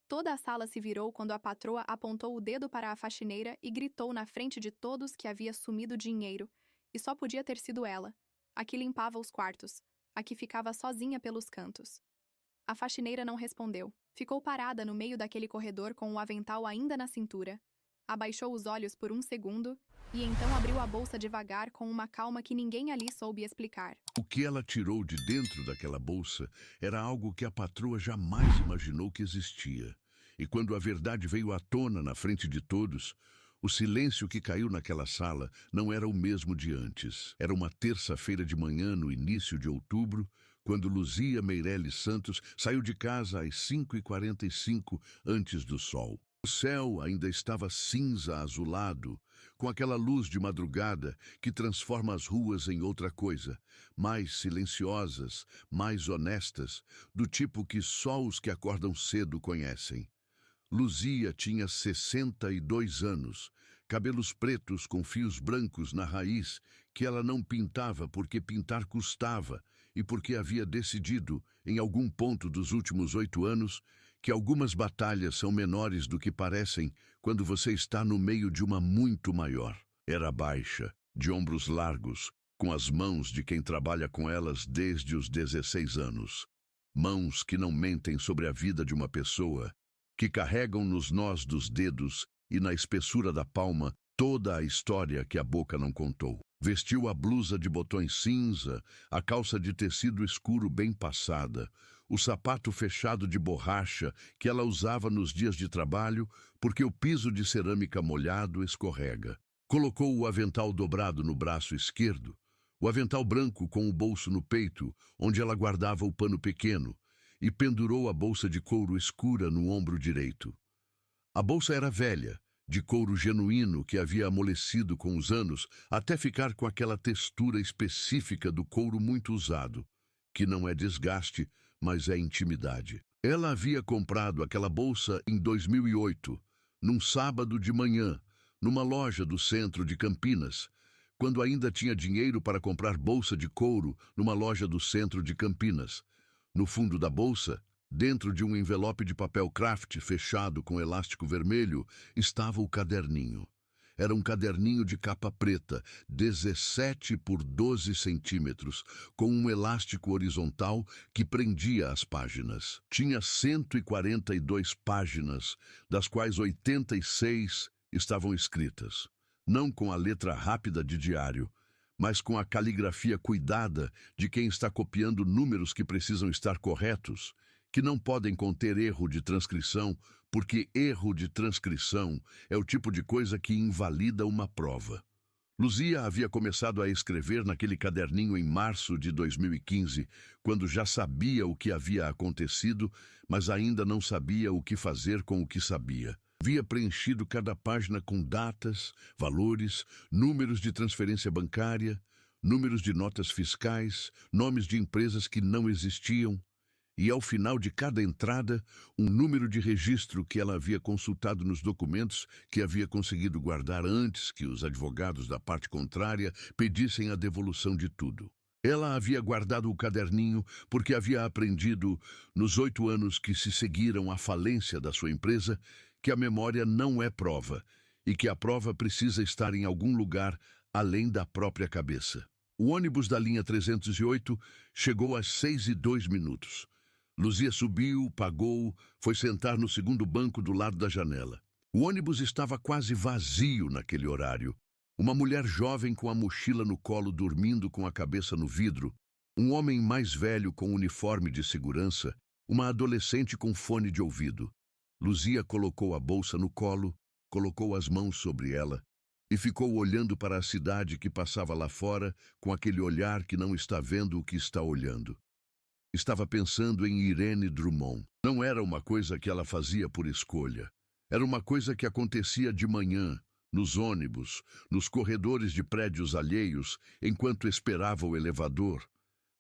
Toda a sala se virou quando a patroa apontou o dedo para a faxineira e gritou na frente de todos que havia sumido dinheiro, e só podia ter sido ela, a que limpava os quartos, a que ficava sozinha pelos cantos. A faxineira não respondeu. Ficou parada no meio daquele corredor com o avental ainda na cintura. Abaixou os olhos por um segundo e então abriu a bolsa devagar com uma calma que ninguém ali soube explicar. O que ela tirou de dentro daquela bolsa era algo que a patroa jamais imaginou que existia. E quando a verdade veio à tona na frente de todos, o silêncio que caiu naquela sala não era o mesmo de antes. Era uma terça-feira de manhã, no início de outubro, quando Luzia Meirelles Santos saiu de casa às 5h45 antes do sol. O céu ainda estava cinza azulado, com aquela luz de madrugada que transforma as ruas em outra coisa, mais silenciosas, mais honestas, do tipo que só os que acordam cedo conhecem. Luzia tinha 62 anos, cabelos pretos com fios brancos na raiz, que ela não pintava porque pintar custava e porque havia decidido, em algum ponto dos últimos 8 anos, que algumas batalhas são menores do que parecem quando você está no meio de uma muito maior. Era baixa, de ombros largos, com as mãos de quem trabalha com elas desde os 16 anos. Mãos que não mentem sobre a vida de uma pessoa, que carregam nos nós dos dedos e na espessura da palma toda a história que a boca não contou. Vestiu a blusa de botões cinza, a calça de tecido escuro bem passada, o sapato fechado de borracha que ela usava nos dias de trabalho porque o piso de cerâmica molhado escorrega. Colocou o avental dobrado no braço esquerdo, o avental branco com o bolso no peito, onde ela guardava o pano pequeno, e pendurou a bolsa de couro escura no ombro direito. A bolsa era velha, de couro genuíno que havia amolecido com os anos até ficar com aquela textura específica do couro muito usado, que não é desgaste, mas é intimidade. Ela havia comprado aquela bolsa em 2008, num sábado de manhã, numa loja do centro de Campinas, quando ainda tinha dinheiro para comprar bolsa de couro numa loja do centro de Campinas. No fundo da bolsa, dentro de um envelope de papel craft fechado com elástico vermelho, estava o caderninho. Era um caderninho de capa preta, 17 por 12 centímetros, com um elástico horizontal que prendia as páginas. Tinha 142 páginas, das quais 86 estavam escritas, não com a letra rápida de diário, mas com a caligrafia cuidada de quem está copiando números que precisam estar corretos, que não podem conter erro de transcrição, porque erro de transcrição é o tipo de coisa que invalida uma prova. Luzia havia começado a escrever naquele caderninho em março de 2015, quando já sabia o que havia acontecido, mas ainda não sabia o que fazer com o que sabia. Havia preenchido cada página com datas, valores, números de transferência bancária, números de notas fiscais, nomes de empresas que não existiam, e ao final de cada entrada, um número de registro que ela havia consultado nos documentos que havia conseguido guardar antes que os advogados da parte contrária pedissem a devolução de tudo. Ela havia guardado o caderninho porque havia aprendido, nos 8 anos que se seguiram à falência da sua empresa, que a memória não é prova e que a prova precisa estar em algum lugar além da própria cabeça. O ônibus da linha 308 chegou às 6h02. Luzia subiu, pagou, foi sentar no segundo banco do lado da janela. O ônibus estava quase vazio naquele horário. Uma mulher jovem com a mochila no colo dormindo com a cabeça no vidro, um homem mais velho com uniforme de segurança, uma adolescente com fone de ouvido. Luzia colocou a bolsa no colo, colocou as mãos sobre ela e ficou olhando para a cidade que passava lá fora com aquele olhar que não está vendo o que está olhando. Estava pensando em Irene Drummond. Não era uma coisa que ela fazia por escolha. Era uma coisa que acontecia de manhã, nos ônibus, nos corredores de prédios alheios, enquanto esperava o elevador,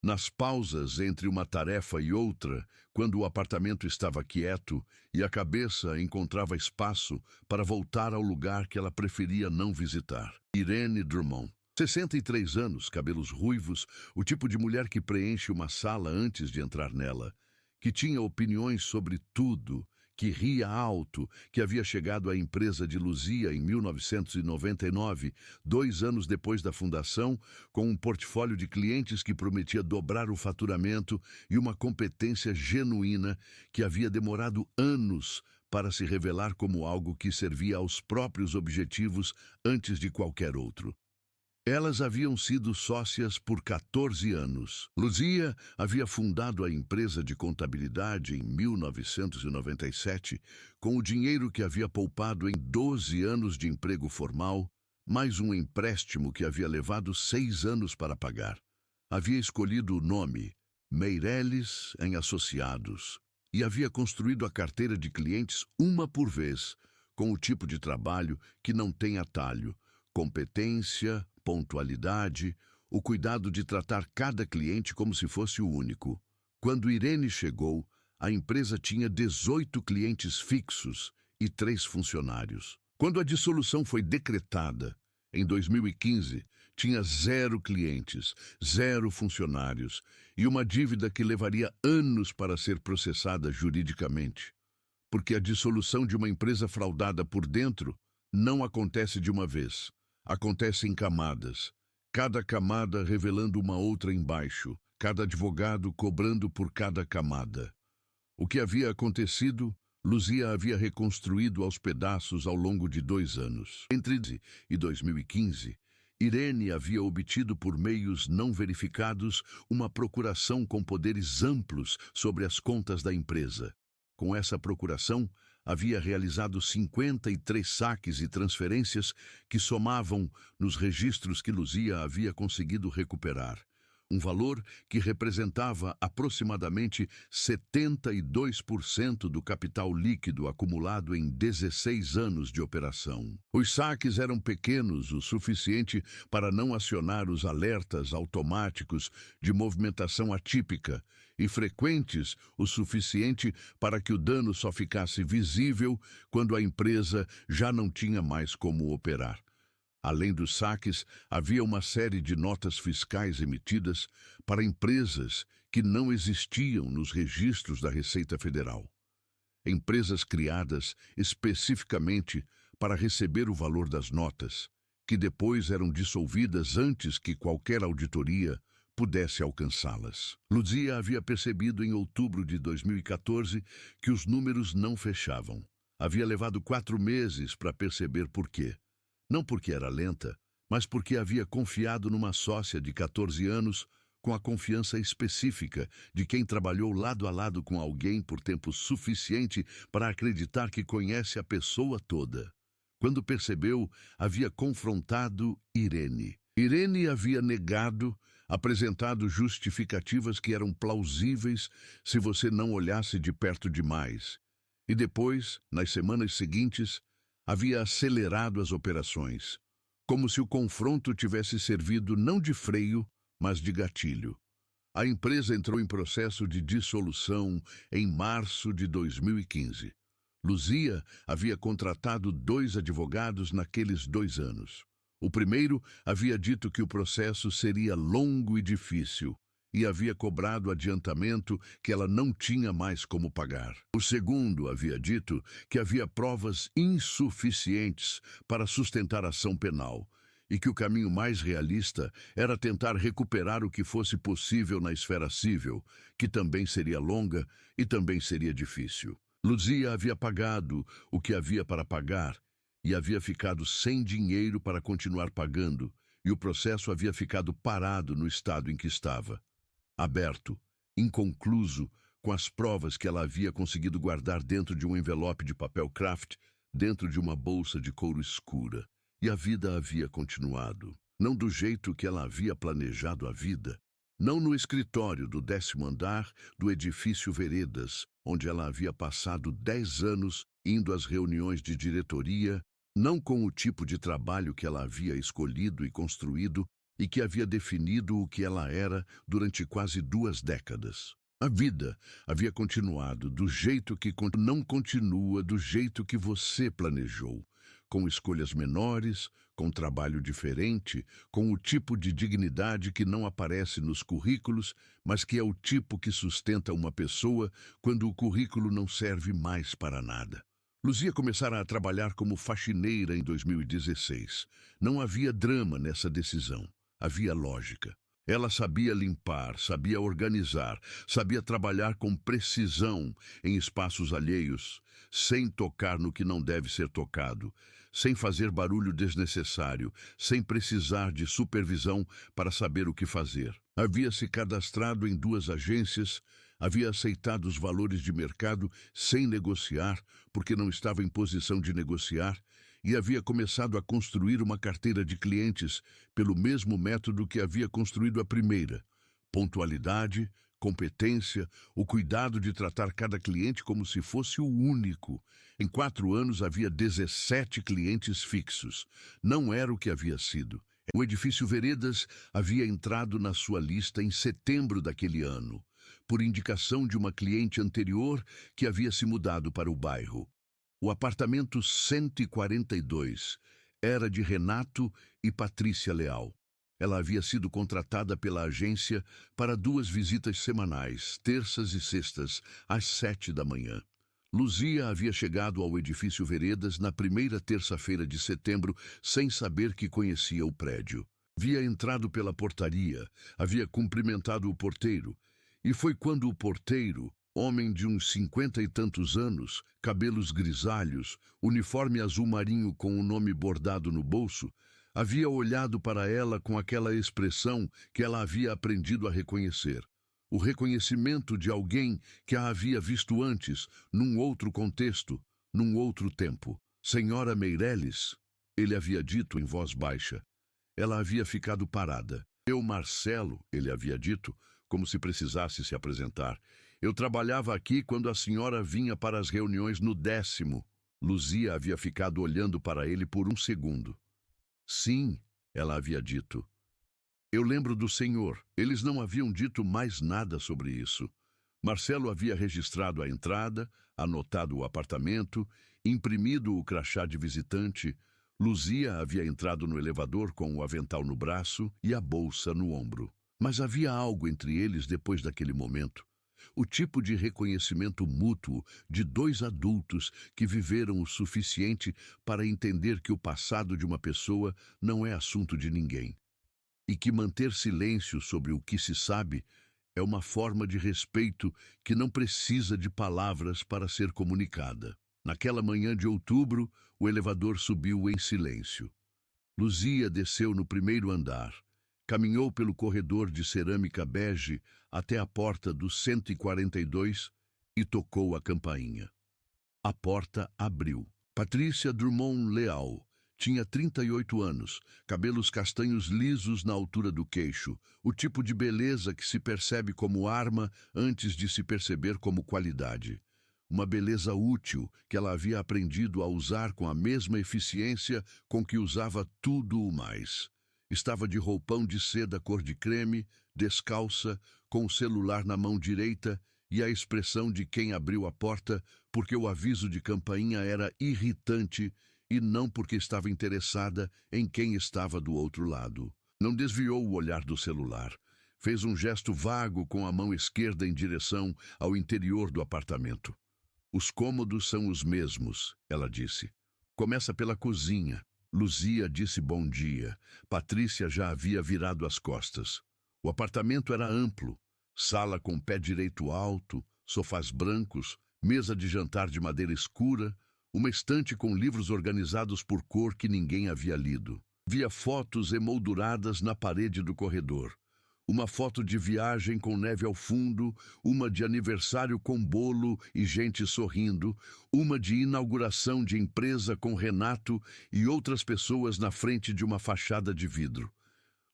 nas pausas entre uma tarefa e outra, quando o apartamento estava quieto e a cabeça encontrava espaço para voltar ao lugar que ela preferia não visitar. Irene Drummond. 63 anos, cabelos ruivos, o tipo de mulher que preenche uma sala antes de entrar nela, que tinha opiniões sobre tudo, que ria alto, que havia chegado à empresa de Luzia em 1999, 2 anos depois da fundação, com um portfólio de clientes que prometia dobrar o faturamento e uma competência genuína que havia demorado anos para se revelar como algo que servia aos próprios objetivos antes de qualquer outro. Elas haviam sido sócias por 14 anos. Luzia havia fundado a empresa de contabilidade em 1997 com o dinheiro que havia poupado em 12 anos de emprego formal, mais um empréstimo que havia levado 6 anos para pagar. Havia escolhido o nome Meireles em Associados e havia construído a carteira de clientes uma por vez, com o tipo de trabalho que não tem atalho, competência, pontualidade, o cuidado de tratar cada cliente como se fosse o único. Quando Irene chegou, a empresa tinha 18 clientes fixos e 3 funcionários. Quando a dissolução foi decretada, em 2015, tinha 0 clientes, 0 funcionários e uma dívida que levaria anos para ser processada juridicamente. Porque a dissolução de uma empresa fraudada por dentro não acontece de uma vez. Acontece em camadas, cada camada revelando uma outra embaixo, cada advogado cobrando por cada camada. O que havia acontecido, Luzia havia reconstruído aos pedaços ao longo de 2 anos. Entre 2015, Irene havia obtido por meios não verificados uma procuração com poderes amplos sobre as contas da empresa. Com essa procuração, havia realizado 53 saques e transferências que somavam nos registros que Luzia havia conseguido recuperar. Um valor que representava aproximadamente 72% do capital líquido acumulado em 16 anos de operação. Os saques eram pequenos o suficiente para não acionar os alertas automáticos de movimentação atípica e frequentes o suficiente para que o dano só ficasse visível quando a empresa já não tinha mais como operar. Além dos saques, havia uma série de notas fiscais emitidas para empresas que não existiam nos registros da Receita Federal. Empresas criadas especificamente para receber o valor das notas, que depois eram dissolvidas antes que qualquer auditoria pudesse alcançá-las. Luzia havia percebido em outubro de 2014 que os números não fechavam. Havia levado 4 meses para perceber por quê. Não porque era lenta, mas porque havia confiado numa sócia de 14 anos com a confiança específica de quem trabalhou lado a lado com alguém por tempo suficiente para acreditar que conhece a pessoa toda. Quando percebeu, havia confrontado Irene. Irene havia negado, apresentado justificativas que eram plausíveis se você não olhasse de perto demais. E depois, nas semanas seguintes, havia acelerado as operações, como se o confronto tivesse servido não de freio, mas de gatilho. A empresa entrou em processo de dissolução em março de 2015. Luzia havia contratado 2 advogados naqueles 2 anos. O primeiro havia dito que o processo seria longo e difícil, e havia cobrado adiantamento que ela não tinha mais como pagar. O segundo havia dito que havia provas insuficientes para sustentar a ação penal e que o caminho mais realista era tentar recuperar o que fosse possível na esfera civil, que também seria longa e também seria difícil. Luzia havia pagado o que havia para pagar e havia ficado sem dinheiro para continuar pagando, e o processo havia ficado parado no estado em que estava. Aberto, inconcluso, com as provas que ela havia conseguido guardar dentro de um envelope de papel craft, dentro de uma bolsa de couro escura. E a vida havia continuado. Não do jeito que ela havia planejado a vida. Não no escritório do 10º andar do edifício Veredas, onde ela havia passado 10 anos indo às reuniões de diretoria, não com o tipo de trabalho que ela havia escolhido e construído, e que havia definido o que ela era durante quase 2 décadas. A vida havia continuado do jeito que não continua do jeito que você planejou, com escolhas menores, com trabalho diferente, com o tipo de dignidade que não aparece nos currículos, mas que é o tipo que sustenta uma pessoa quando o currículo não serve mais para nada. Luzia começara a trabalhar como faxineira em 2016. Não havia drama nessa decisão, havia lógica. Ela sabia limpar, sabia organizar, sabia trabalhar com precisão em espaços alheios, sem tocar no que não deve ser tocado, sem fazer barulho desnecessário, sem precisar de supervisão para saber o que fazer. Havia se cadastrado em 2 agências, havia aceitado os valores de mercado sem negociar, porque não estava em posição de negociar, e havia começado a construir uma carteira de clientes pelo mesmo método que havia construído a primeira: pontualidade, competência, o cuidado de tratar cada cliente como se fosse o único. Em 4 anos havia 17 clientes fixos. Não era o que havia sido. O edifício Veredas havia entrado na sua lista em setembro daquele ano, por indicação de uma cliente anterior que havia se mudado para o bairro. O apartamento 142 era de Renato e Patrícia Leal. Ela havia sido contratada pela agência para 2 visitas semanais, terças e sextas, às 7 da manhã. Luzia havia chegado ao edifício Veredas na primeira terça-feira de setembro, sem saber que conhecia o prédio. Havia entrado pela portaria, havia cumprimentado o porteiro, e foi quando o porteiro, homem de uns 50 e tantos anos, cabelos grisalhos, uniforme azul marinho com o nome bordado no bolso, havia olhado para ela com aquela expressão que ela havia aprendido a reconhecer. O reconhecimento de alguém que a havia visto antes, num outro contexto, num outro tempo. Senhora Meireles, ele havia dito em voz baixa. Ela havia ficado parada. Eu, Marcelo, ele havia dito, como se precisasse se apresentar. Eu trabalhava aqui quando a senhora vinha para as reuniões no 10º. Luzia havia ficado olhando para ele por um segundo. Sim, ela havia dito. Eu lembro do senhor. Eles não haviam dito mais nada sobre isso. Marcelo havia registrado a entrada, anotado o apartamento, imprimido o crachá de visitante. Luzia havia entrado no elevador com o avental no braço e a bolsa no ombro. Mas havia algo entre eles depois daquele momento. O tipo de reconhecimento mútuo de 2 adultos que viveram o suficiente para entender que o passado de uma pessoa não é assunto de ninguém. E que manter silêncio sobre o que se sabe é uma forma de respeito que não precisa de palavras para ser comunicada. Naquela manhã de outubro, o elevador subiu em silêncio. Luzia desceu no primeiro andar. Caminhou pelo corredor de cerâmica bege até a porta do 142 e tocou a campainha. A porta abriu. Patrícia Drummond Leal tinha 38 anos, cabelos castanhos lisos na altura do queixo, o tipo de beleza que se percebe como arma antes de se perceber como qualidade. Uma beleza útil que ela havia aprendido a usar com a mesma eficiência com que usava tudo o mais. Estava de roupão de seda cor de creme, descalça, com o celular na mão direita e a expressão de quem abriu a porta porque o aviso de campainha era irritante e não porque estava interessada em quem estava do outro lado. Não desviou o olhar do celular. Fez um gesto vago com a mão esquerda em direção ao interior do apartamento. Os cômodos são os mesmos, ela disse. Começa pela cozinha. Luzia disse bom dia. Patrícia já havia virado as costas. O apartamento era amplo. Sala com pé direito alto, sofás brancos, mesa de jantar de madeira escura, uma estante com livros organizados por cor que ninguém havia lido. Via fotos emolduradas na parede do corredor. Uma foto de viagem com neve ao fundo, uma de aniversário com bolo e gente sorrindo, uma de inauguração de empresa com Renato e outras pessoas na frente de uma fachada de vidro.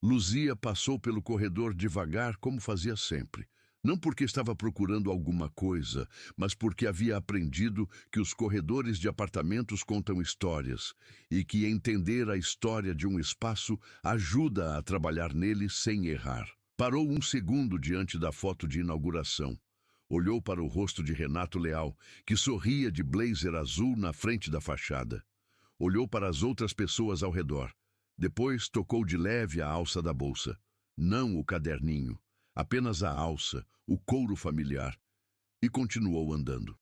Luzia passou pelo corredor devagar, como fazia sempre. Não porque estava procurando alguma coisa, mas porque havia aprendido que os corredores de apartamentos contam histórias e que entender a história de um espaço ajuda a trabalhar nele sem errar. Parou um segundo diante da foto de inauguração. Olhou para o rosto de Renato Leal, que sorria de blazer azul na frente da fachada. Olhou para as outras pessoas ao redor. Depois tocou de leve a alça da bolsa. Não o caderninho, apenas a alça, o couro familiar. E continuou andando.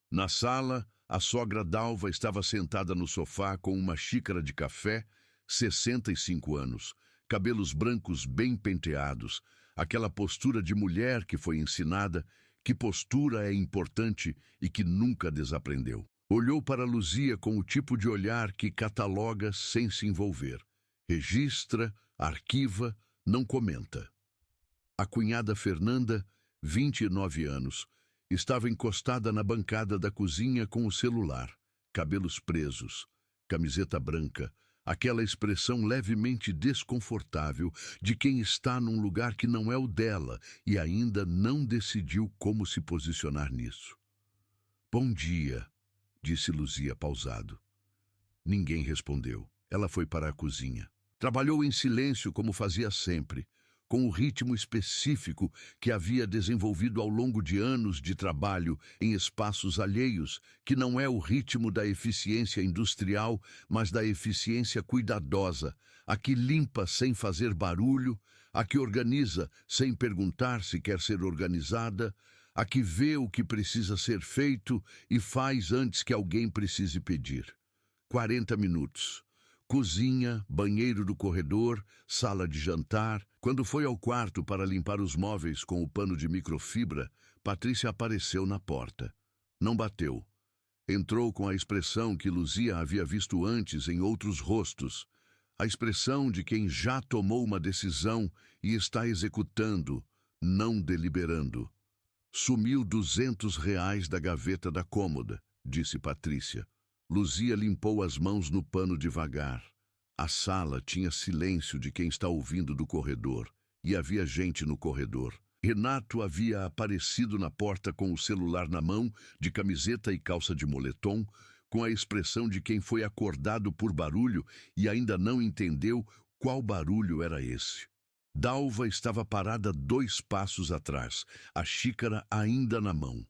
Na sala, a sogra Dalva estava sentada no sofá com uma xícara de café, 65 anos, cabelos brancos bem penteados, aquela postura de mulher que foi ensinada, que postura é importante e que nunca desaprendeu. Olhou para Luzia com o tipo de olhar que cataloga sem se envolver. Registra, arquiva, não comenta. A cunhada Fernanda, 29 anos, estava encostada na bancada da cozinha com o celular, cabelos presos, camiseta branca, aquela expressão levemente desconfortável de quem está num lugar que não é o dela e ainda não decidiu como se posicionar nisso. Bom dia, disse Luzia pausado. Ninguém respondeu. Ela foi para a cozinha. Trabalhou em silêncio como fazia sempre, com o ritmo específico que havia desenvolvido ao longo de anos de trabalho em espaços alheios, que não é o ritmo da eficiência industrial, mas da eficiência cuidadosa, a que limpa sem fazer barulho, a que organiza sem perguntar se quer ser organizada, a que vê o que precisa ser feito e faz antes que alguém precise pedir. 40 minutos. Cozinha, banheiro do corredor, sala de jantar. Quando foi ao quarto para limpar os móveis com o pano de microfibra, Patrícia apareceu na porta. Não bateu. Entrou com a expressão que Luzia havia visto antes em outros rostos. A expressão de quem já tomou uma decisão e está executando, não deliberando. Sumiu R$ 200 da gaveta da cômoda, disse Patrícia. Luzia limpou as mãos no pano devagar. A sala tinha silêncio de quem está ouvindo do corredor, e havia gente no corredor. Renato havia aparecido na porta com o celular na mão, de camiseta e calça de moletom, com a expressão de quem foi acordado por barulho e ainda não entendeu qual barulho era esse. Dalva estava parada 2 passos atrás, a xícara ainda na mão.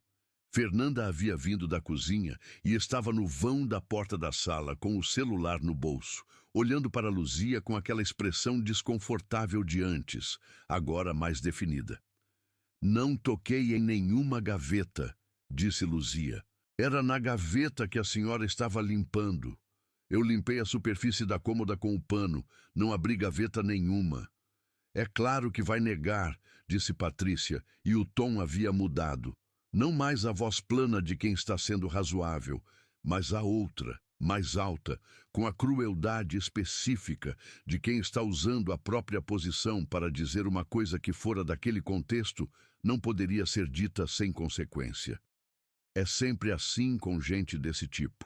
Fernanda havia vindo da cozinha e estava no vão da porta da sala com o celular no bolso, olhando para Luzia com aquela expressão desconfortável de antes, agora mais definida. Não toquei em nenhuma gaveta, disse Luzia. Era na gaveta que a senhora estava limpando. Eu limpei a superfície da cômoda com o pano, não abri gaveta nenhuma. É claro que vai negar, disse Patrícia, e o tom havia mudado. Não mais a voz plana de quem está sendo razoável, mas a outra, mais alta, com a crueldade específica de quem está usando a própria posição para dizer uma coisa que fora daquele contexto não poderia ser dita sem consequência. É sempre assim com gente desse tipo.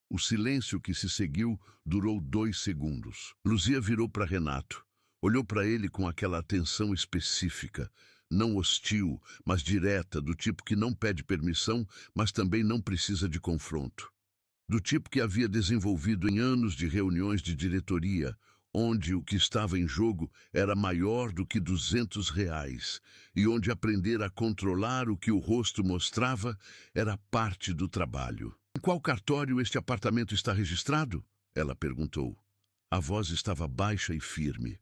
O silêncio que se seguiu durou 2 segundos. Luzia virou para Renato, olhou para ele com aquela atenção específica, não hostil, mas direta, do tipo que não pede permissão, mas também não precisa de confronto. Do tipo que havia desenvolvido em anos de reuniões de diretoria, onde o que estava em jogo era maior do que R$ 200, e onde aprender a controlar o que o rosto mostrava era parte do trabalho. Em qual cartório este apartamento está registrado? Ela perguntou. A voz estava baixa e firme.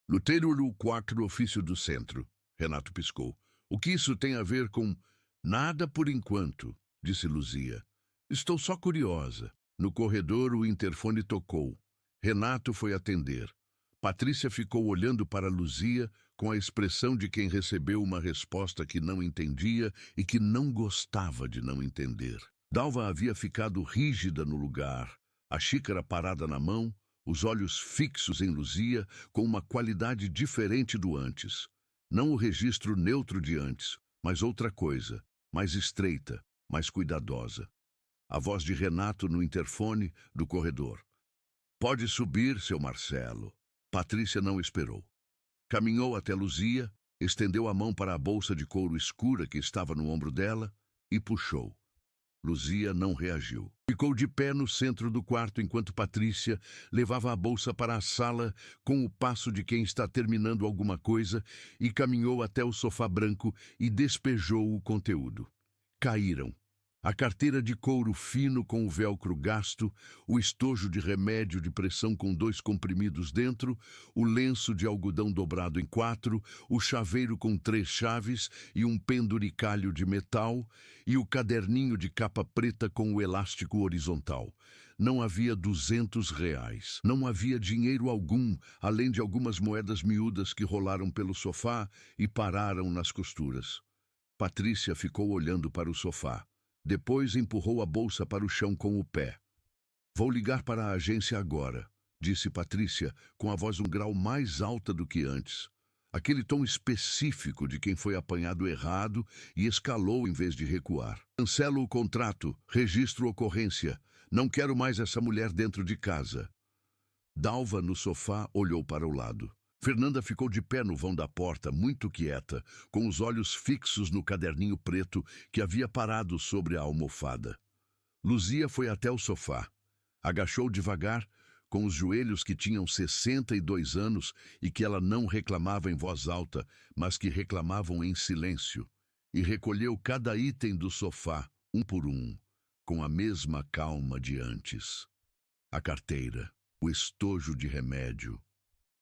Luteiro no 4 ofício do centro, Renato piscou. O que isso tem a ver com... Nada por enquanto, disse Luzia. Estou só curiosa. No corredor o interfone tocou. Renato foi atender. Patrícia ficou olhando para Luzia com a expressão de quem recebeu uma resposta que não entendia e que não gostava de não entender. Dalva havia ficado rígida no lugar, a xícara parada na mão, os olhos fixos em Luzia com uma qualidade diferente do antes. Não o registro neutro de antes, mas outra coisa, mais estreita, mais cuidadosa. A voz de Renato no interfone do corredor. Pode subir, seu Marcelo. Patrícia não esperou. Caminhou até Luzia, estendeu a mão para a bolsa de couro escura que estava no ombro dela e puxou. Luzia não reagiu. Ficou de pé no centro do quarto enquanto Patrícia levava a bolsa para a sala com o passo de quem está terminando alguma coisa e caminhou até o sofá branco e despejou o conteúdo. Caíram. A carteira de couro fino com o velcro gasto, o estojo de remédio de pressão com 2 comprimidos dentro, o lenço de algodão dobrado em 4, o chaveiro com 3 chaves e um penduricalho de metal, e o caderninho de capa preta com o elástico horizontal. Não havia R$ 200. Não havia dinheiro algum, além de algumas moedas miúdas que rolaram pelo sofá e pararam nas costuras. Patrícia ficou olhando para o sofá. Depois empurrou a bolsa para o chão com o pé. Vou ligar para a agência agora, disse Patrícia, com a voz um grau mais alta do que antes. Aquele tom específico de quem foi apanhado errado e escalou em vez de recuar. Cancelo o contrato, registro ocorrência. Não quero mais essa mulher dentro de casa. Dalva, no sofá, olhou para o lado. Fernanda ficou de pé no vão da porta, muito quieta, com os olhos fixos no caderninho preto que havia parado sobre a almofada. Luzia foi até o sofá. Agachou devagar, com os joelhos que tinham 62 anos e que ela não reclamava em voz alta, mas que reclamavam em silêncio, e recolheu cada item do sofá, um por um, com a mesma calma de antes. A carteira, o estojo de remédio,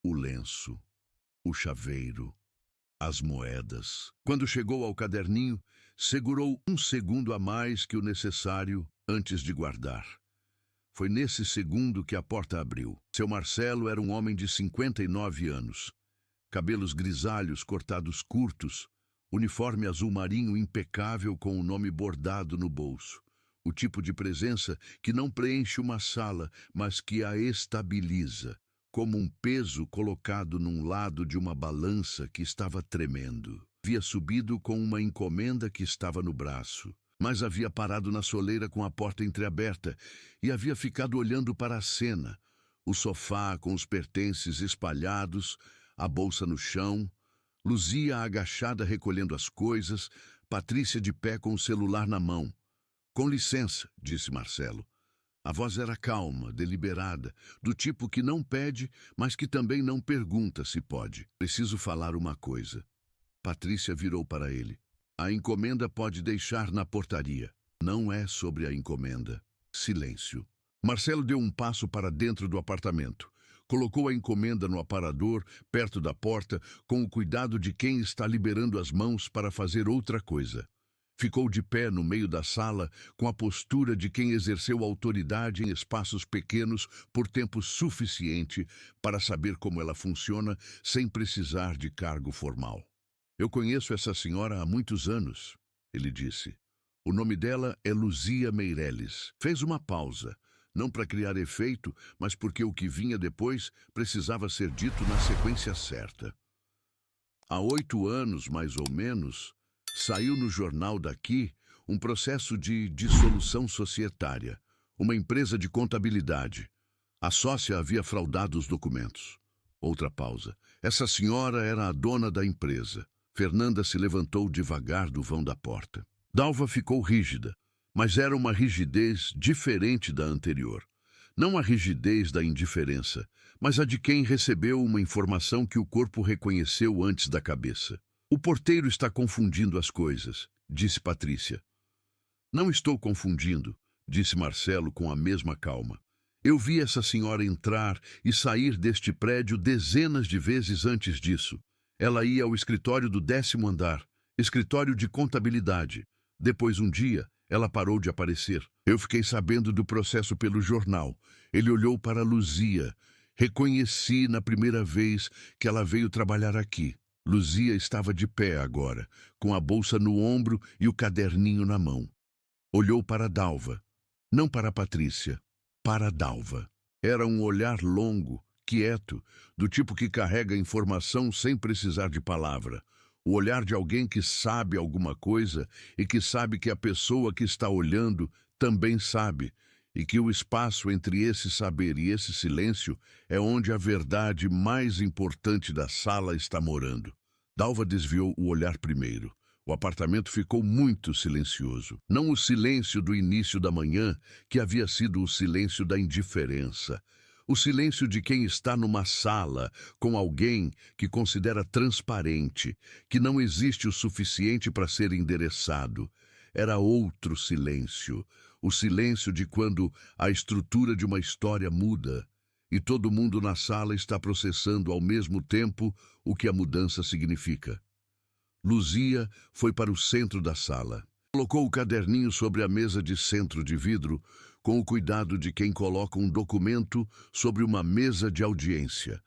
o lenço, o chaveiro, as moedas. Quando chegou ao caderninho, segurou 1 segundo a mais que o necessário antes de guardar. Foi nesse segundo que a porta abriu. Seu Marcelo era um homem de 59 anos. Cabelos grisalhos cortados curtos, uniforme azul marinho impecável com o nome bordado no bolso. O tipo de presença que não preenche uma sala, mas que a estabiliza, como um peso colocado num lado de uma balança que estava tremendo. Havia subido com uma encomenda que estava no braço, mas havia parado na soleira com a porta entreaberta e havia ficado olhando para a cena, o sofá com os pertences espalhados, a bolsa no chão, Luzia agachada recolhendo as coisas, Patrícia de pé com o celular na mão. Com licença, disse Marcelo. A voz era calma, deliberada, do tipo que não pede, mas que também não pergunta se pode. Preciso falar uma coisa. Patrícia virou para ele. A encomenda pode deixar na portaria. Não é sobre a encomenda. Silêncio. Marcelo deu um passo para dentro do apartamento. Colocou a encomenda no aparador, perto da porta, com o cuidado de quem está liberando as mãos para fazer outra coisa. Ficou de pé no meio da sala, com a postura de quem exerceu autoridade em espaços pequenos por tempo suficiente para saber como ela funciona sem precisar de cargo formal. Eu conheço essa senhora há muitos anos, ele disse. O nome dela é Luzia Meireles. Fez uma pausa, não para criar efeito, mas porque o que vinha depois precisava ser dito na sequência certa. Há 8 anos, mais ou menos, saiu no jornal daqui um processo de dissolução societária, uma empresa de contabilidade. A sócia havia fraudado os documentos. Outra pausa. Essa senhora era a dona da empresa. Fernanda se levantou devagar do vão da porta. Dalva ficou rígida, mas era uma rigidez diferente da anterior. Não a rigidez da indiferença, mas a de quem recebeu uma informação que o corpo reconheceu antes da cabeça. O porteiro está confundindo as coisas, disse Patrícia. Não estou confundindo, disse Marcelo com a mesma calma. Eu vi essa senhora entrar e sair deste prédio dezenas de vezes antes disso. Ela ia ao escritório do 10º andar, escritório de contabilidade. Depois, um dia, ela parou de aparecer. Eu fiquei sabendo do processo pelo jornal. Ele olhou para Luzia. Reconheci na primeira vez que ela veio trabalhar aqui. Luzia estava de pé agora, com a bolsa no ombro e o caderninho na mão. Olhou para Dalva. Não para Patrícia, para Dalva. Era um olhar longo, quieto, do tipo que carrega informação sem precisar de palavra. O olhar de alguém que sabe alguma coisa e que sabe que a pessoa que está olhando também sabe, e que o espaço entre esse saber e esse silêncio é onde a verdade mais importante da sala está morando. Dalva desviou o olhar primeiro. O apartamento ficou muito silencioso. Não o silêncio do início da manhã, que havia sido o silêncio da indiferença. O silêncio de quem está numa sala com alguém que considera transparente, que não existe o suficiente para ser endereçado. era outro silêncio, o silêncio de quando a estrutura de uma história muda e todo mundo na sala está processando ao mesmo tempo o que a mudança significa. Luzia foi para o centro da sala. Colocou o caderninho sobre a mesa de centro de vidro, com o cuidado de quem coloca um documento sobre uma mesa de audiência.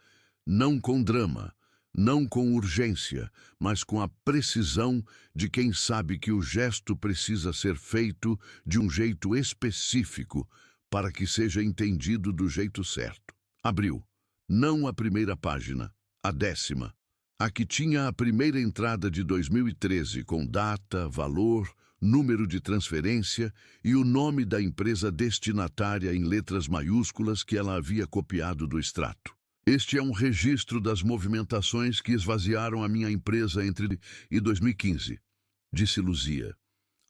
Não com drama, não com urgência, mas com a precisão de quem sabe que o gesto precisa ser feito de um jeito específico para que seja entendido do jeito certo. Abriu. Não a primeira página, a 10ª. A que tinha a primeira entrada de 2013 com data, valor, número de transferência e o nome da empresa destinatária em letras maiúsculas que ela havia copiado do extrato. Este é um registro das movimentações que esvaziaram a minha empresa entre 2015, disse Luzia.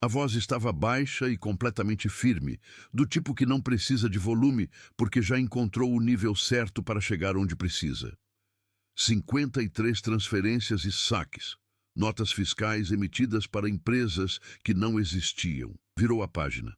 A voz estava baixa e completamente firme, do tipo que não precisa de volume porque já encontrou o nível certo para chegar onde precisa. 53 transferências e saques, notas fiscais emitidas para empresas que não existiam. Virou a página.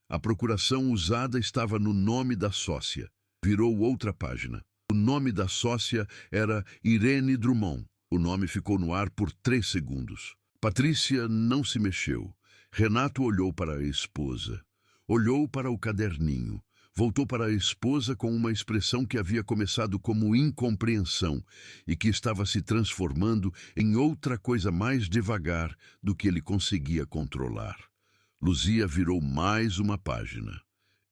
A procuração usada estava no nome da sócia. Virou outra página. O nome da sócia era Irene Drummond. O nome ficou no ar por 3 segundos. Patrícia não se mexeu. Renato olhou para a esposa. Olhou para o caderninho. Voltou para a esposa com uma expressão que havia começado como incompreensão e que estava se transformando em outra coisa mais devagar do que ele conseguia controlar. Luzia virou mais uma página.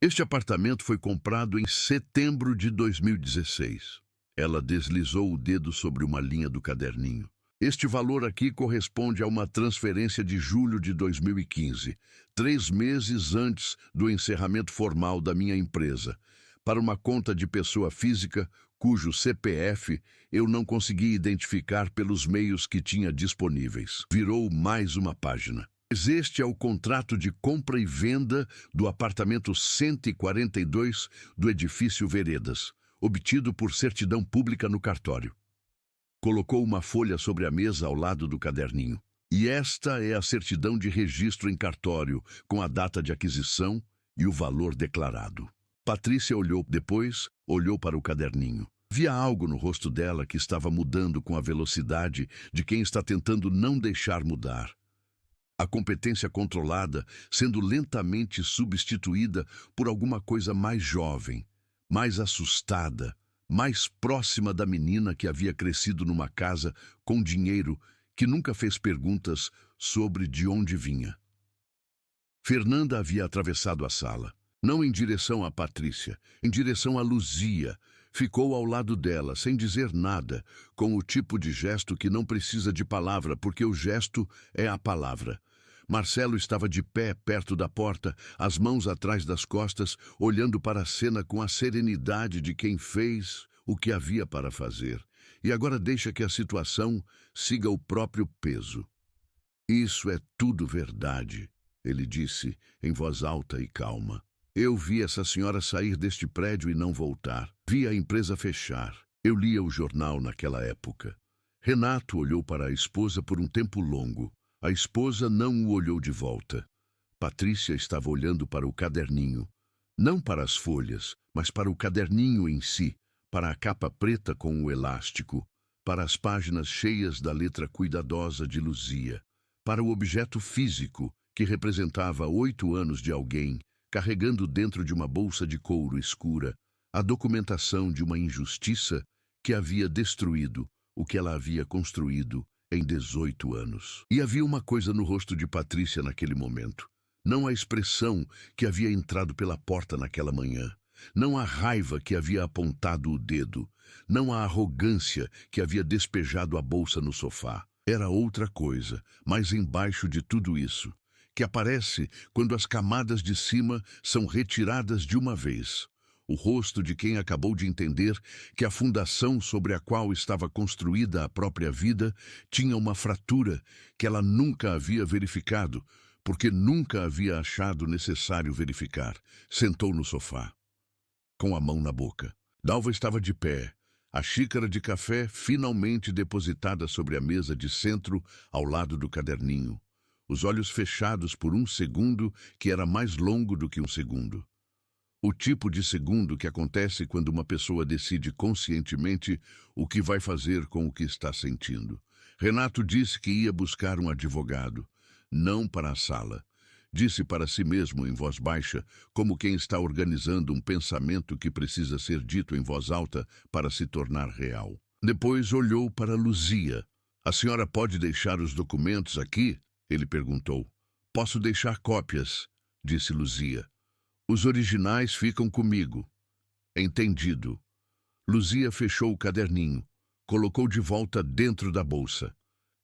Este apartamento foi comprado em setembro de 2016. Ela deslizou o dedo sobre uma linha do caderninho. Este valor aqui corresponde a uma transferência de julho de 2015, 3 meses antes do encerramento formal da minha empresa, para uma conta de pessoa física cujo CPF eu não consegui identificar pelos meios que tinha disponíveis. Virou mais uma página. Este é o contrato de compra e venda do apartamento 142 do edifício Veredas, obtido por certidão pública no cartório. Colocou uma folha sobre a mesa ao lado do caderninho. E esta é a certidão de registro em cartório, com a data de aquisição e o valor declarado. Patrícia olhou para o caderninho. Via algo no rosto dela que estava mudando com a velocidade de quem está tentando não deixar mudar. A competência controlada sendo lentamente substituída por alguma coisa mais jovem, mais assustada, mais próxima da menina que havia crescido numa casa com dinheiro que nunca fez perguntas sobre de onde vinha. Fernanda havia atravessado a sala, não em direção a Patrícia, em direção a Luzia. Ficou ao lado dela, sem dizer nada, com o tipo de gesto que não precisa de palavra, porque o gesto é a palavra. Marcelo estava de pé perto da porta, as mãos atrás das costas, olhando para a cena com a serenidade de quem fez o que havia para fazer. E agora deixa que a situação siga o próprio peso. Isso é tudo verdade, ele disse em voz alta e calma. Eu vi essa senhora sair deste prédio e não voltar. Vi a empresa fechar. Eu lia o jornal naquela época. Renato olhou para a esposa por um tempo longo. A esposa não o olhou de volta. Patrícia estava olhando para o caderninho. Não para as folhas, mas para o caderninho em si, para a capa preta com o elástico, para as páginas cheias da letra cuidadosa de Luzia, para o objeto físico que representava 8 anos de alguém, carregando dentro de uma bolsa de couro escura a documentação de uma injustiça que havia destruído o que ela havia construído em 18 anos. E havia uma coisa no rosto de Patrícia naquele momento. Não a expressão que havia entrado pela porta naquela manhã. Não a raiva que havia apontado o dedo. Não a arrogância que havia despejado a bolsa no sofá. Era outra coisa, mais embaixo de tudo isso, que aparece quando as camadas de cima são retiradas de uma vez. O rosto de quem acabou de entender que a fundação sobre a qual estava construída a própria vida tinha uma fratura que ela nunca havia verificado, porque nunca havia achado necessário verificar. Sentou no sofá, com a mão na boca. Dalva estava de pé, a xícara de café finalmente depositada sobre a mesa de centro ao lado do caderninho. os olhos fechados por um segundo que era mais longo do que um segundo. O tipo de segundo que acontece quando uma pessoa decide conscientemente o que vai fazer com o que está sentindo. Renato disse que ia buscar um advogado, não para a sala. Disse para si mesmo em voz baixa, como quem está organizando um pensamento que precisa ser dito em voz alta para se tornar real. Depois olhou para Luzia. A senhora pode deixar os documentos aqui? Ele perguntou. Posso deixar cópias, disse Luzia. Os originais ficam comigo. Entendido. Luzia fechou o caderninho, colocou de volta dentro da bolsa.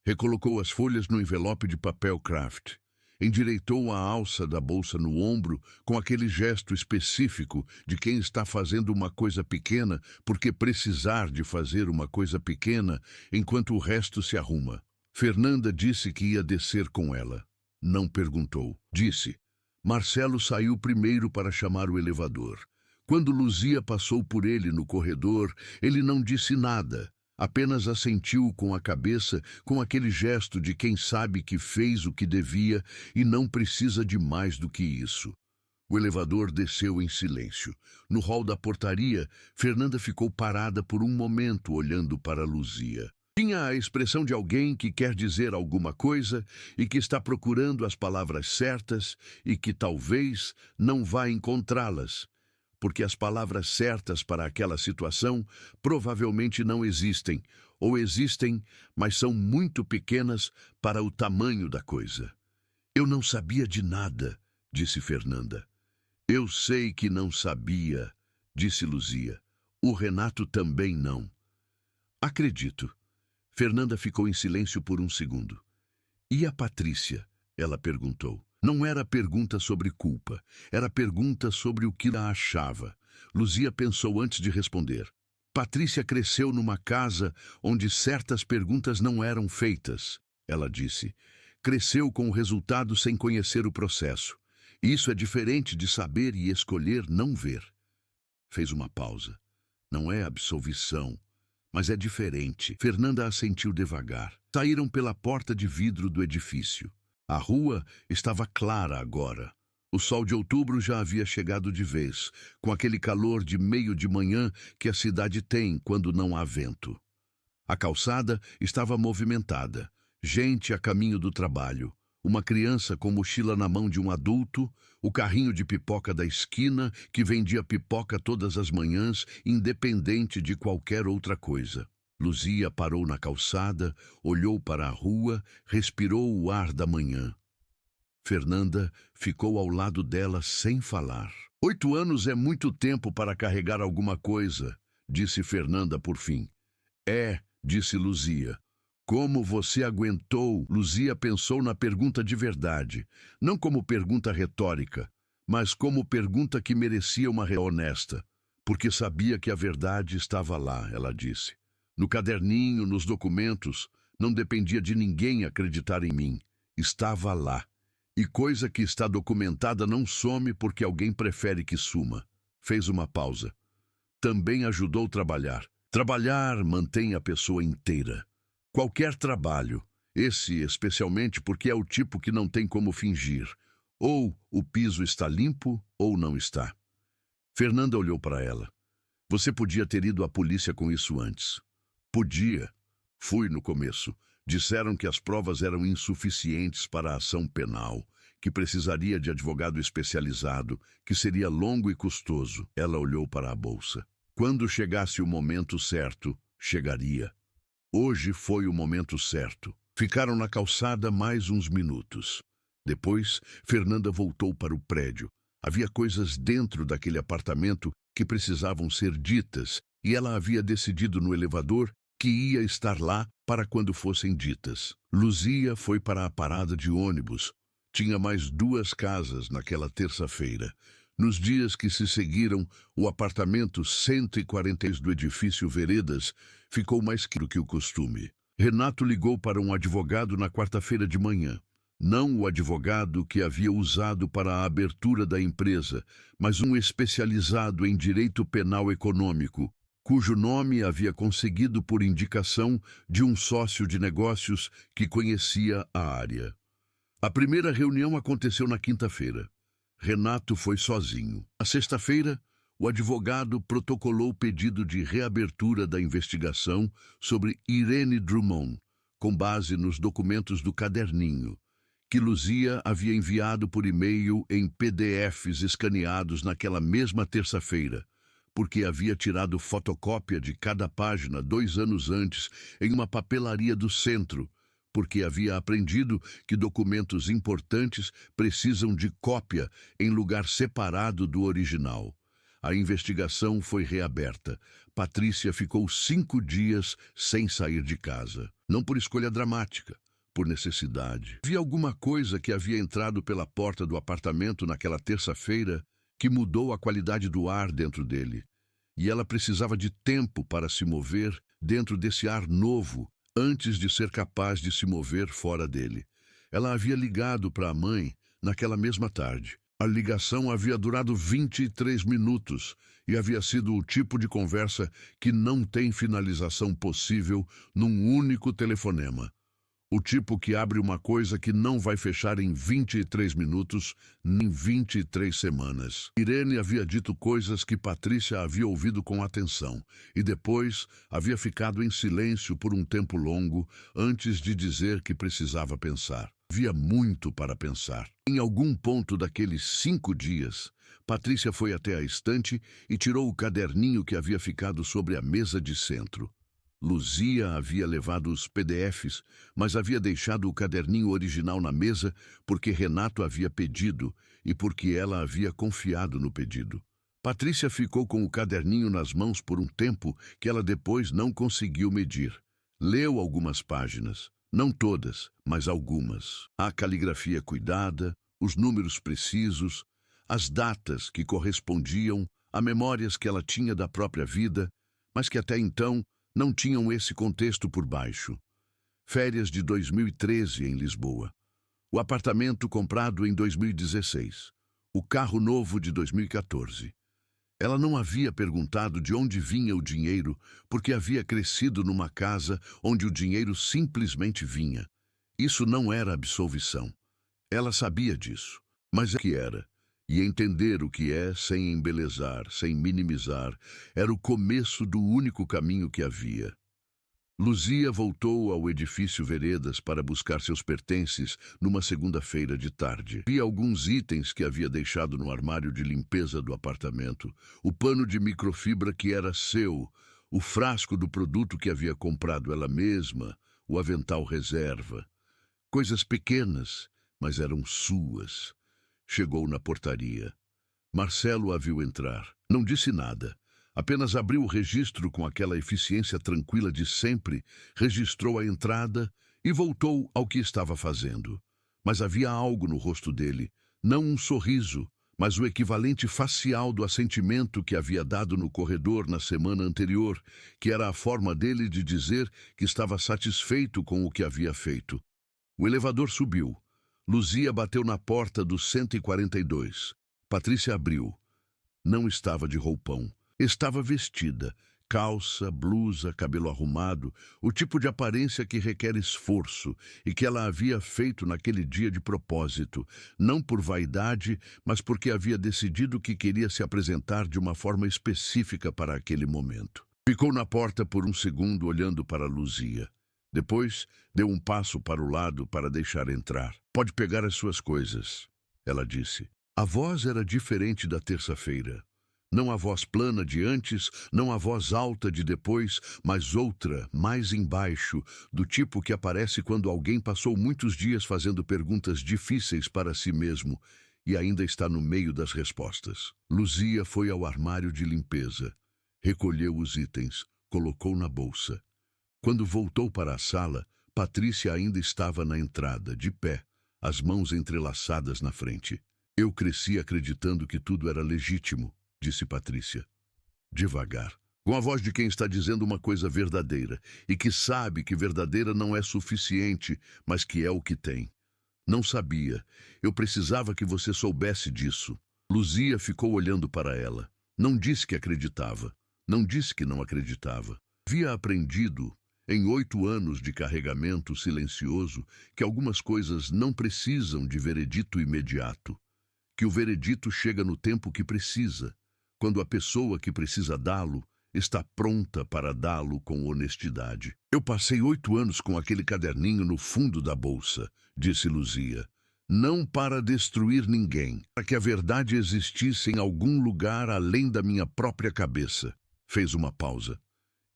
Recolocou as folhas no envelope de papel craft. Endireitou a alça da bolsa no ombro com aquele gesto específico de quem está fazendo uma coisa pequena porque precisar de fazer uma coisa pequena enquanto o resto se arruma. Fernanda disse que ia descer com ela. Não perguntou. Disse. Marcelo saiu primeiro para chamar o elevador. Quando Luzia passou por ele no corredor, ele não disse nada. Apenas assentiu com a cabeça, com aquele gesto de quem sabe que fez o que devia e não precisa de mais do que isso. O elevador desceu em silêncio. No hall da portaria, Fernanda ficou parada por um momento olhando para Luzia. Tinha a expressão de alguém que quer dizer alguma coisa e que está procurando as palavras certas e que talvez não vá encontrá-las, porque as palavras certas para aquela situação provavelmente não existem, ou existem, mas são muito pequenas para o tamanho da coisa. Eu não sabia de nada, disse Fernanda. Eu sei que não sabia, disse Luzia. O Renato também não. Acredito. Fernanda ficou em silêncio por um segundo. E a Patrícia? Ela perguntou. Não era pergunta sobre culpa, era pergunta sobre o que ela achava. Luzia pensou antes de responder. Patrícia cresceu numa casa onde certas perguntas não eram feitas, ela disse. Cresceu com o resultado sem conhecer o processo. Isso é diferente de saber e escolher não ver. Fez uma pausa. Não é absolvição, mas é diferente. Fernanda assentiu devagar. Saíram pela porta de vidro do edifício. A rua estava clara agora. O sol de outubro já havia chegado de vez, com aquele calor de meio de manhã que a cidade tem quando não há vento. A calçada estava movimentada. Gente a caminho do trabalho. Uma criança com mochila na mão de um adulto, o carrinho de pipoca da esquina que vendia pipoca todas as manhãs, independente de qualquer outra coisa. Luzia parou na calçada, olhou para a rua, respirou o ar da manhã. Fernanda ficou ao lado dela sem falar. 8 anos é muito tempo para carregar alguma coisa, disse Fernanda por fim. É, disse Luzia. Como você aguentou? Luzia pensou na pergunta de verdade, não como pergunta retórica, mas como pergunta que merecia uma resposta honesta, porque sabia que a verdade estava lá, ela disse. No caderninho, nos documentos, não dependia de ninguém acreditar em mim. Estava lá. E coisa que está documentada não some porque alguém prefere que suma. Fez uma pausa. Também ajudou trabalhar. Trabalhar mantém a pessoa inteira. Qualquer trabalho, esse especialmente porque é o tipo que não tem como fingir. Ou o piso está limpo ou não está. Fernanda olhou para ela. Você podia ter ido à polícia com isso antes. Podia. Fui no começo. Disseram que as provas eram insuficientes para a ação penal, que precisaria de advogado especializado, que seria longo e custoso. Ela olhou para a bolsa. Quando chegasse o momento certo, chegaria. Hoje foi o momento certo. Ficaram na calçada mais uns minutos. Depois, Fernanda voltou para o prédio. Havia coisas dentro daquele apartamento que precisavam ser ditas, e ela havia decidido no elevador que ia estar lá para quando fossem ditas. Luzia foi para a parada de ônibus. Tinha mais 2 casas naquela terça-feira. Nos dias que se seguiram, o apartamento 143 do edifício Veredas ficou mais caro que o costume. Renato ligou para um advogado na quarta-feira de manhã. Não o advogado que havia usado para a abertura da empresa, mas um especializado em direito penal econômico, cujo nome havia conseguido por indicação de um sócio de negócios que conhecia a área. A primeira reunião aconteceu na quinta-feira. Renato foi sozinho. Na sexta-feira, o advogado protocolou o pedido de reabertura da investigação sobre Irene Drummond, com base nos documentos do caderninho, que Luzia havia enviado por e-mail em PDFs escaneados naquela mesma terça-feira, porque havia tirado fotocópia de cada página 2 anos antes em uma papelaria do centro, porque havia aprendido que documentos importantes precisam de cópia em lugar separado do original. A investigação foi reaberta. Patrícia ficou 5 dias sem sair de casa. Não por escolha dramática, por necessidade. Havia alguma coisa que havia entrado pela porta do apartamento naquela terça-feira que mudou a qualidade do ar dentro dele. E ela precisava de tempo para se mover dentro desse ar novo, antes de ser capaz de se mover fora dele. Ela havia ligado para a mãe naquela mesma tarde. A ligação havia durado 23 minutos e havia sido o tipo de conversa que não tem finalização possível num único telefonema. O tipo que abre uma coisa que não vai fechar em 23 minutos, nem 23 semanas. Irene havia dito coisas que Patrícia havia ouvido com atenção e depois havia ficado em silêncio por um tempo longo antes de dizer que precisava pensar. Havia muito para pensar. Em algum ponto daqueles 5 dias, Patrícia foi até a estante e tirou o caderninho que havia ficado sobre a mesa de centro. Luzia havia levado os PDFs, mas havia deixado o caderninho original na mesa porque Renato havia pedido e porque ela havia confiado no pedido. Patrícia ficou com o caderninho nas mãos por um tempo que ela depois não conseguiu medir. Leu algumas páginas, não todas, mas algumas. A caligrafia cuidada, os números precisos, as datas que correspondiam a memórias que ela tinha da própria vida, mas que até então não tinham esse contexto por baixo. Férias de 2013 em Lisboa. O apartamento comprado em 2016. O carro novo de 2014. Ela não havia perguntado de onde vinha o dinheiro, porque havia crescido numa casa onde o dinheiro simplesmente vinha. Isso não era absolvição. Ela sabia disso, mas o que era? E entender o que é sem embelezar, sem minimizar, era o começo do único caminho que havia. Luzia voltou ao edifício Veredas para buscar seus pertences numa segunda-feira de tarde. Havia alguns itens que havia deixado no armário de limpeza do apartamento, o pano de microfibra que era seu, o frasco do produto que havia comprado ela mesma, o avental reserva. Coisas pequenas, mas eram suas. Chegou na portaria. Marcelo a viu entrar. Não disse nada. Apenas abriu o registro com aquela eficiência tranquila de sempre, registrou a entrada e voltou ao que estava fazendo. Mas havia algo no rosto dele, não um sorriso, mas o equivalente facial do assentimento que havia dado no corredor na semana anterior, que era a forma dele de dizer que estava satisfeito com o que havia feito. O elevador subiu. Luzia bateu na porta do 142. Patrícia abriu. Não estava de roupão. Estava vestida. Calça, blusa, cabelo arrumado, o tipo de aparência que requer esforço e que ela havia feito naquele dia de propósito, não por vaidade, mas porque havia decidido que queria se apresentar de uma forma específica para aquele momento. Ficou na porta por um segundo olhando para Luzia. Depois, deu um passo para o lado para deixar entrar. Pode pegar as suas coisas, ela disse. A voz era diferente da terça-feira. Não a voz plana de antes, não a voz alta de depois, mas outra, mais embaixo, do tipo que aparece quando alguém passou muitos dias fazendo perguntas difíceis para si mesmo e ainda está no meio das respostas. Luzia foi ao armário de limpeza, recolheu os itens, colocou na bolsa. Quando voltou para a sala, Patrícia ainda estava na entrada, de pé, as mãos entrelaçadas na frente. Eu cresci acreditando que tudo era legítimo, disse Patrícia. Devagar, com a voz de quem está dizendo uma coisa verdadeira e que sabe que verdadeira não é suficiente, mas que é o que tem. Não sabia. Eu precisava que você soubesse disso. Luzia ficou olhando para ela. Não disse que acreditava. Não disse que não acreditava. Havia aprendido. em 8 anos de carregamento silencioso, que algumas coisas não precisam de veredito imediato, que o veredito chega no tempo que precisa, quando a pessoa que precisa dá-lo está pronta para dá-lo com honestidade. Eu passei 8 anos com aquele caderninho no fundo da bolsa, disse Luzia. Não para destruir ninguém, para que a verdade existisse em algum lugar além da minha própria cabeça. Fez uma pausa.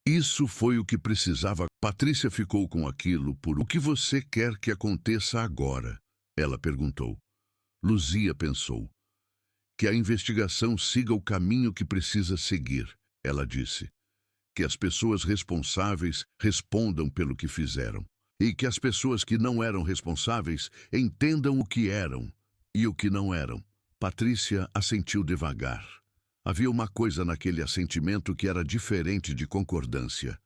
Isso foi o que precisava. Patrícia ficou com aquilo por o que você quer que aconteça agora? Ela perguntou. Luzia pensou. Que a investigação siga o caminho que precisa seguir, ela disse. Que as pessoas responsáveis respondam pelo que fizeram. E que as pessoas que não eram responsáveis entendam o que eram e o que não eram. Patrícia assentiu devagar. Havia uma coisa naquele assentimento que era diferente de concordância.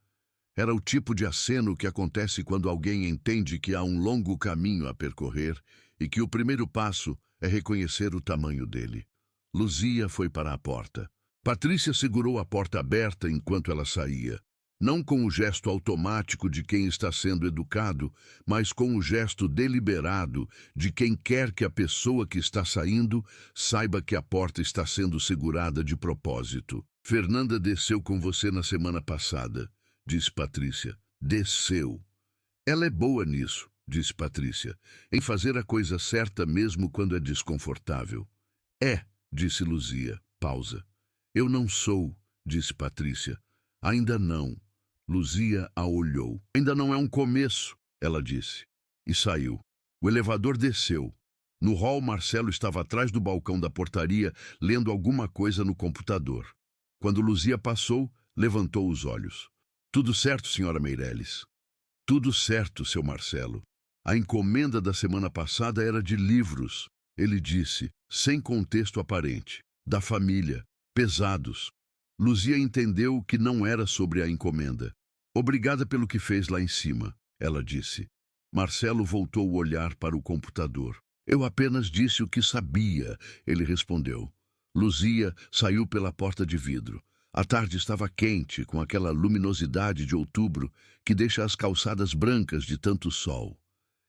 Era o tipo de aceno que acontece quando alguém entende que há um longo caminho a percorrer e que o primeiro passo é reconhecer o tamanho dele. Luzia foi para a porta. Patrícia segurou a porta aberta enquanto ela saía. Não com o gesto automático de quem está sendo educado, mas com o gesto deliberado de quem quer que a pessoa que está saindo saiba que a porta está sendo segurada de propósito. Fernanda desceu com você na semana passada, disse Patrícia. Desceu. Ela é boa nisso, disse Patrícia, em fazer a coisa certa mesmo quando é desconfortável. É, disse Luzia. Pausa. Eu não sou, disse Patrícia. Ainda não. Luzia a olhou. Ainda não é um começo, ela disse. E saiu. O elevador desceu. No hall, Marcelo estava atrás do balcão da portaria, lendo alguma coisa no computador. Quando Luzia passou, levantou os olhos. Tudo certo, senhora Meireles? Tudo certo, seu Marcelo. A encomenda da semana passada era de livros, ele disse, sem contexto aparente. Da família. Pesados. Luzia entendeu que não era sobre a encomenda. Obrigada pelo que fez lá em cima, ela disse. Marcelo voltou o olhar para o computador. Eu apenas disse o que sabia, ele respondeu. Luzia saiu pela porta de vidro. A tarde estava quente, com aquela luminosidade de outubro que deixa as calçadas brancas de tanto sol.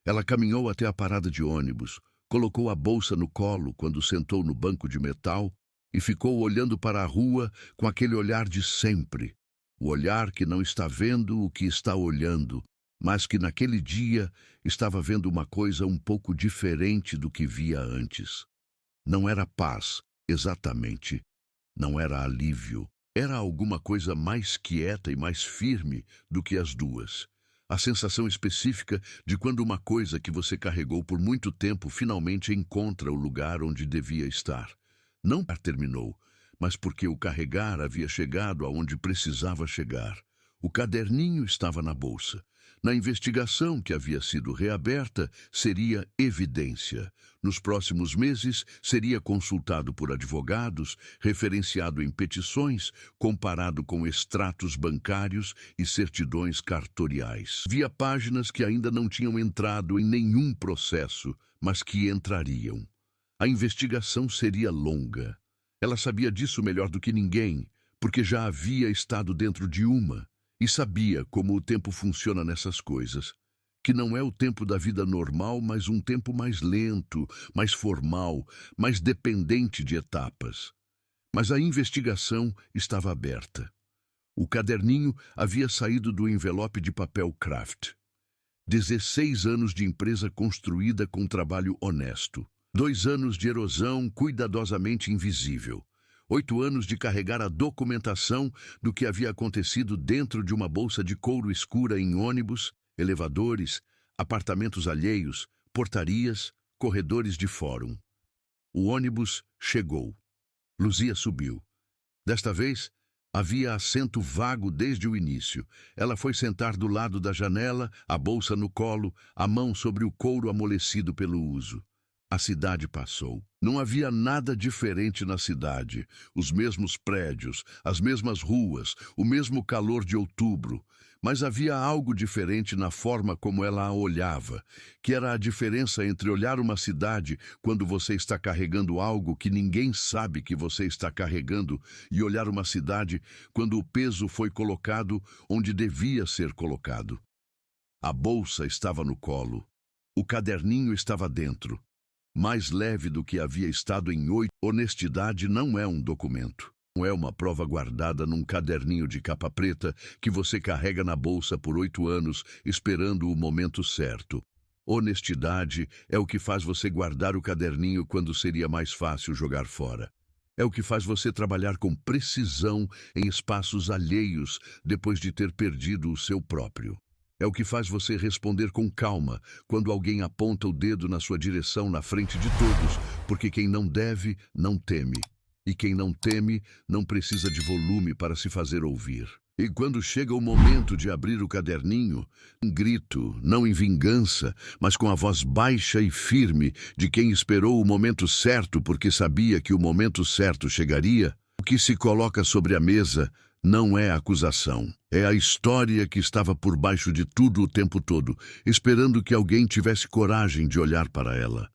Ela caminhou até a parada de ônibus, colocou a bolsa no colo quando sentou no banco de metal e ficou olhando para a rua com aquele olhar de sempre. O olhar que não está vendo o que está olhando, mas que naquele dia estava vendo uma coisa um pouco diferente do que via antes. Não era paz, exatamente. Não era alívio. Era alguma coisa mais quieta e mais firme do que as duas. A sensação específica de quando uma coisa que você carregou por muito tempo finalmente encontra o lugar onde devia estar. Não terminou, mas porque o carregar havia chegado aonde precisava chegar. O caderninho estava na bolsa. Na investigação que havia sido reaberta, seria evidência. Nos próximos meses, seria consultado por advogados, referenciado em petições, comparado com extratos bancários e certidões cartoriais. Via páginas que ainda não tinham entrado em nenhum processo, mas que entrariam. A investigação seria longa. Ela sabia disso melhor do que ninguém, porque já havia estado dentro de uma, e sabia como o tempo funciona nessas coisas, que não é o tempo da vida normal, mas um tempo mais lento, mais formal, mais dependente de etapas. Mas a investigação estava aberta. O caderninho havia saído do envelope de papel Kraft. 16 anos de empresa construída com trabalho honesto. 2 anos de erosão cuidadosamente invisível. 8 anos de carregar a documentação do que havia acontecido dentro de uma bolsa de couro escura em ônibus, elevadores, apartamentos alheios, portarias, corredores de fórum. O ônibus chegou. Luzia subiu. Desta vez, havia assento vago desde o início. Ela foi sentar do lado da janela, a bolsa no colo, a mão sobre o couro amolecido pelo uso. A cidade passou. Não havia nada diferente na cidade. Os mesmos prédios, as mesmas ruas, o mesmo calor de outubro. Mas havia algo diferente na forma como ela a olhava, que era a diferença entre olhar uma cidade quando você está carregando algo que ninguém sabe que você está carregando e olhar uma cidade quando o peso foi colocado onde devia ser colocado. A bolsa estava no colo. O caderninho estava dentro. Mais leve do que havia estado em 8. Honestidade não é um documento. Não é uma prova guardada num caderninho de capa preta que você carrega na bolsa por 8 anos, esperando o momento certo. Honestidade é o que faz você guardar o caderninho quando seria mais fácil jogar fora. É o que faz você trabalhar com precisão em espaços alheios depois de ter perdido o seu próprio. É o que faz você responder com calma quando alguém aponta o dedo na sua direção na frente de todos, porque quem não deve, não teme. E quem não teme, não precisa de volume para se fazer ouvir. E quando chega o momento de abrir o caderninho, em grito, não em vingança, mas com a voz baixa e firme de quem esperou o momento certo porque sabia que o momento certo chegaria, o que se coloca sobre a mesa não é acusação. É a história que estava por baixo de tudo o tempo todo, esperando que alguém tivesse coragem de olhar para ela.